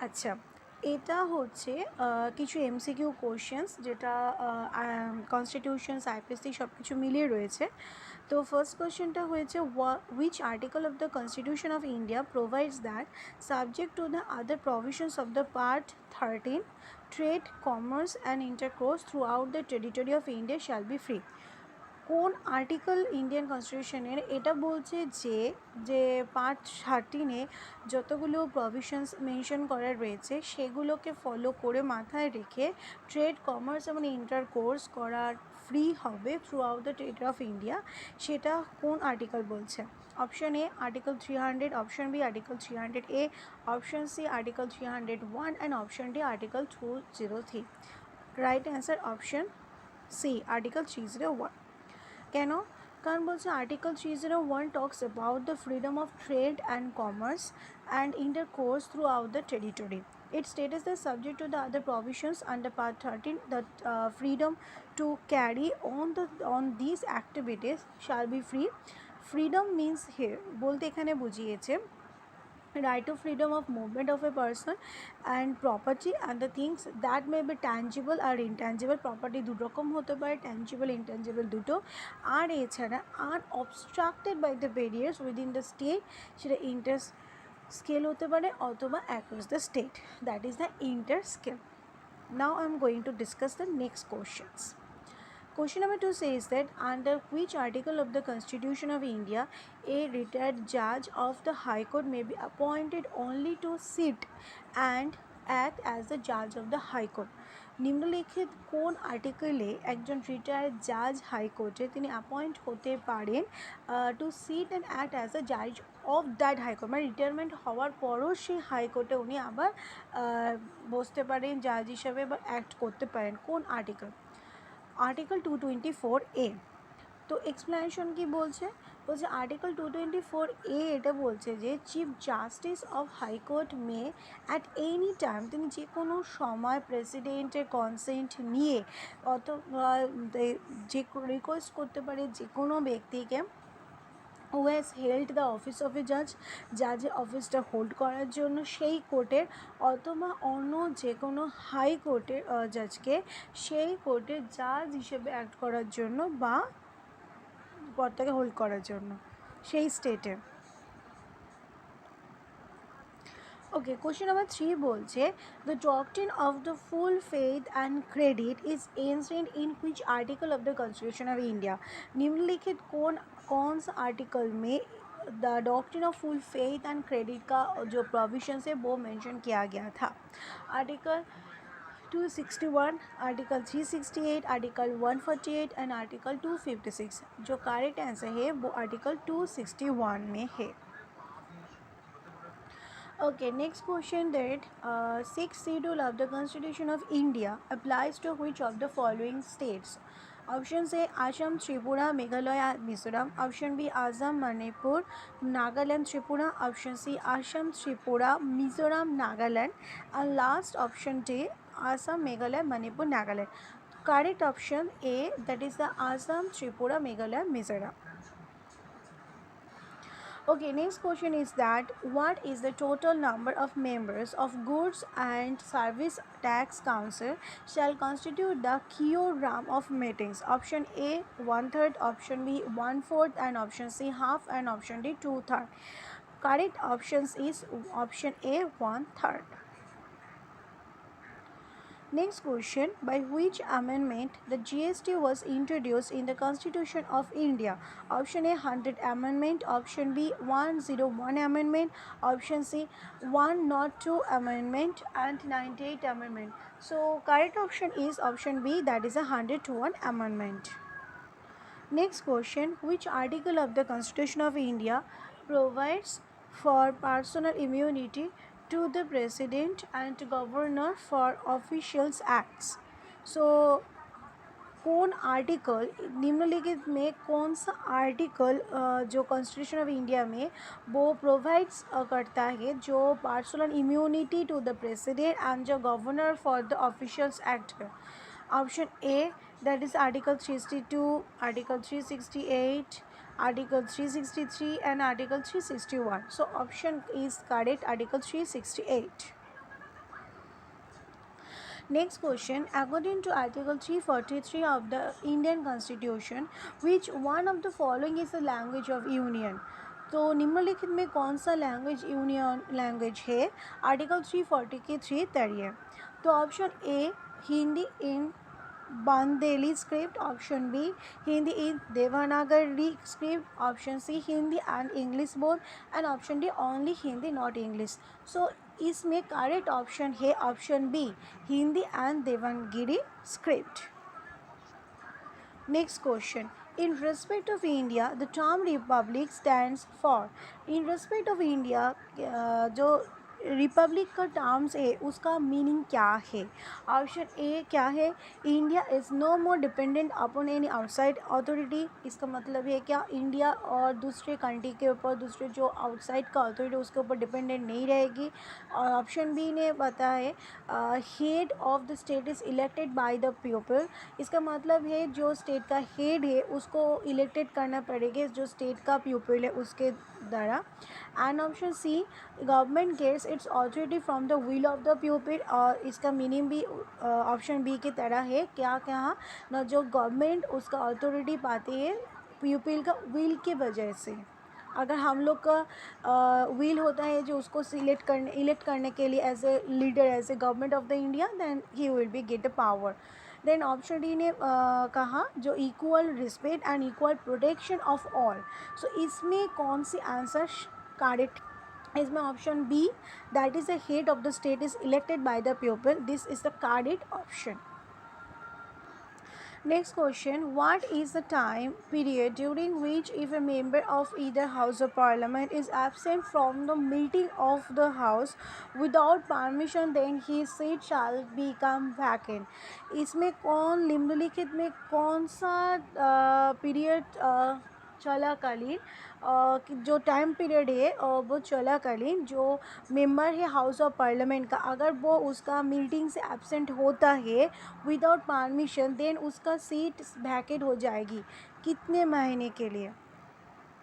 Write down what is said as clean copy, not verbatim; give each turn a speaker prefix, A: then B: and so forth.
A: আচ্ছা, এটা হচ্ছে কিছু এমসিকিউ কোশ্চেন্স যেটা কনস্টিটিউশনস, আইপিসি সব কিছু মিলিয়ে রয়েছে। তো ফার্স্ট কোয়েশ্চেনটা হয়েছে which article of the Constitution of India provides that subject to the other provisions of the Part 13 trade, commerce and intercourse throughout the territory of India shall be free? কোন article Indian কনস্টিটিউশনের এটা বলছে যে যে part 13-এ যতগুলো provisions mention করা রয়েছে সেগুলোকে follow করে মাথায় রেখে ট্রেড, কমার্স এবং ইন্টারকোর্স করার ফ্রি হবে throughout the territory of India, সেটা কোন আর্টিকেল বলছে? Option A article 300, option B article 300A, option C article 301 and option D article 203। Right answer option C article 301। কেন? কারণ বলছে article 301 talks about the freedom of trade and commerce and intercourse throughout the territory. It states that subject to the other provisions under Part 13, the freedom to carry on these activities shall be free. Freedom means here বলতে এখানে বুঝিয়েছে right to freedom of movement of a person and property and the things that may be tangible or intangible. property দু রকম হতে পারে, tangible intangible দুটো। আর এছাড়া unobstructed by the barriers within the state, সেটা ইন্টার স্কেল হতে পারে অথবা across the state, that is the inter scale. Now I am going to discuss the next questions. Question number 2 says that under which article of the Constitution of India a retired judge of the High Court may be appointed only to sit and act as the judge of the High Court? নিম্নলিখিত কোন আর্টিকেলে একজন retired জাজ হাইকোর্টে তিনি appoint হতে পারেন to sit and act as a জাজ of that high court, মানে রিটায়ারমেন্ট হওয়ার পরও সেই হাইকোর্টে উনি আবার বসতে পারেন জাজ হিসাবে বা অ্যাক্ট করতে পারেন? কোন আর্টিকেল? Article 224A। তো এক্সপ্লেনেশন কি বলছে? বলছে আর্টিকেল 224A এটা বলছে যে chief justice of high court May at any time, তিনি যে কোনো সময় প্রেসিডেন্টের কনসেন্ট নিয়ে অথবা যে রিকোয়েস্ট করতে পারে যে কোনো ব্যক্তিকে who has held the office of a জাজ, জাজের অফিসটা হোল্ড করার জন্য সেই কোর্টের অথবা অন্য যে কোনো হাই কোর্টের জাজকে সেই কোর্টের জাজ হিসেবে অ্যাক্ট করার জন্য বা পদটাকে হোল্ড করার জন্য সেই স্টেটে। Okay, question number 3 বলছে the doctrine of the full faith and credit is enshrined in which article of the Constitution of India? निम्नलिखित कौन सा आर्टिकल में the doctrine of full faith and credit का जो प्रोविजन है वो मेंशन किया गया था? Article 261, article 368, article 148 and article 256। जो करेक्ट आंसर है वो आर्टिकल 261 में है। Okay, next question that sixth schedule of the Constitution of India applies to which of the following states? Option A Assam, Tripura, Meghalaya, Mizoram. Option B Assam, Manipur, Nagaland, Tripura. Option C Assam, Tripura, Mizoram, Nagaland. And last option D Assam, Meghalaya, Manipur, Nagaland. Correct option A, that is the Assam, Tripura, Meghalaya, Mizoram. Okay, next question is that what is the total number of members of Goods and Service Tax Council shall constitute the quorum of meetings? Option A 1/3, option B 1/4 and option C half and option D 2/3. Correct options is option A 1/3. Next question, by which amendment the GST was introduced in the Constitution of India? Option A 100 amendment, option B 101 amendment, option C 102 amendment and 98 amendment. So correct option is option B, that is a 101 amendment. Next question, which article of the Constitution of India provides for personal immunity to the President and Governor for officials acts? So कौन article निम्नलिखित में कौन सा article जो constitution of India में वो provides करता है जो personal immunity to the president and जो governor for the officials act है? Option A, that is article 362, article 368, article 363 and article 361. So option is correct, article 368. Next question, according to Article 343 of the Indian Constitution, which one of the following is the language of union? तो निम्नलिखित में कौन सा language union language है? Article 340 के 3 तरीके। तो option A Hindi in Bandeli script, option B Hindi in Devanagari script, option C Hindi and English both, and option D only Hindi not English. So इसमें करेक्ट ऑप्शन है option B Hindi and Devanagari script. Next question, in respect of India the term republic stands for, in respect of India जो republic का terms है उसका meaning क्या है? Option A क्या है? India is no more dependent upon any outside authority. इसका मतलब है क्या इंडिया और दूसरे कंट्री के ऊपर, दूसरे जो आउटसाइड का अथॉरिटी उसके ऊपर डिपेंडेंट नहीं रहेगी। और ऑप्शन बी ने बताया है head of the state is elected by the people. इसका मतलब है जो स्टेट का हेड है उसको इलेक्टेड करना पड़ेगा जो स्टेट का पीपल है उसके द्वारा। And option C government gets its authority from the will of the people. और इसका मीनिंग भी ऑप्शन बी की तरह है, क्या क्या ना जो गवर्नमेंट उसका अथॉरिटी पाती है पीपल का विल की वजह से। अगर हम लोग का विल होता है जो उसको इलेक्ट करने के लिए as a leader, as a government of the India, then he will be get a power. Then option D ने कहा जो equal respect and equal protection of all. So इसमें कौन सी आंसर करेक्ट? इसमें option B that is the head of the state is elected by the people, this is the correct option. Next question, what is the time period during which if a member of either house of parliament is absent from the meeting of the house without permission then his seat shall become vacant? इसमें कौन निम्नलिखित में कौन सा period चलाकालीन जो time period है वो चलाकालीन जो मेंबर है हाउस ऑफ पार्लियामेंट का अगर वो उसका मीटिंग से एब्सेंट होता है विदाउट परमिशन देन उसका सीट वैकेट हो जाएगी कितने महीने के लिए?